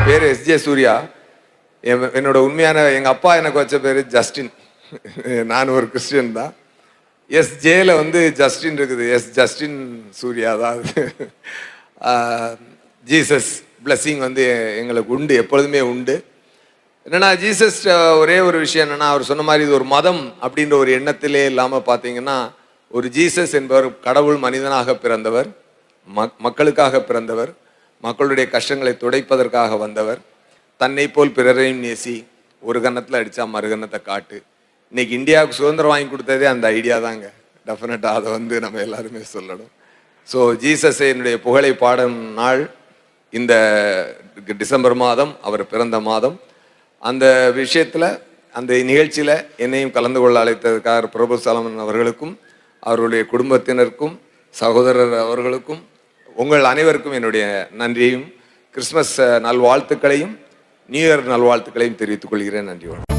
பேர் எஸ்ஜே சூர்யா. என்னோட உண்மையான எங்கள் அப்பா எனக்கு வச்ச பேர் ஜஸ்டின். நான் ஒரு கிறிஸ்டியன் தான். எஸ்ஜேல வந்து ஜஸ்டின் இருக்குது. ஜஸ்டின் சூர்யா தான். ஜீசஸ் பிளஸ்ஸிங் வந்து எங்களுக்கு உண்டு, எப்பொழுதுமே உண்டு. என்னென்னா ஜீசஸ் ஒரே ஒரு விஷயம் என்னென்னா, அவர் சொன்ன மாதிரி இது ஒரு மதம் அப்படின்ற ஒரு எண்ணத்திலே இல்லாமல் பார்த்தீங்கன்னா, ஒரு ஜீசஸ் என்பவர் கடவுள் மனிதனாக பிறந்தவர், மக்களுக்காக பிறந்தவர், மக்களுடைய கஷ்டங்களை துடைப்பதற்காக வந்தவர், தன்னை போல் பிறரையும் நேசி, ஒரு கன்னத்தில் அடித்தா மறுகன்னத்தை காட்டு. இன்னைக்கு இந்தியாவுக்கு சுதந்திரம் வாங்கி கொடுத்ததே அந்த ஐடியா தாங்க. டெஃபினட்டாக அதை வந்து நம்ம எல்லாருமே சொல்லணும். ஸோ ஜீசஸை என்னுடைய புகழை பாடும் நாள் இந்த டிசம்பர் மாதம், அவர் பிறந்த மாதம். அந்த விஷயத்தில், அந்த நிகழ்ச்சியில் என்னையும் கலந்து கொள்ள அழைத்ததற்காக பிரபு சாலமன் அவர்களுக்கும் அவர்களுடைய குடும்பத்தினருக்கும் சகோதரர் அவர்களுக்கும் உங்கள் அனைவருக்கும் என்னுடைய நன்றியையும் கிறிஸ்மஸ் நல்வாழ்த்துக்களையும் நியூ இயர் நல்வாழ்த்துக்களையும் தெரிவித்துக் கொள்கிறேன். நன்றி.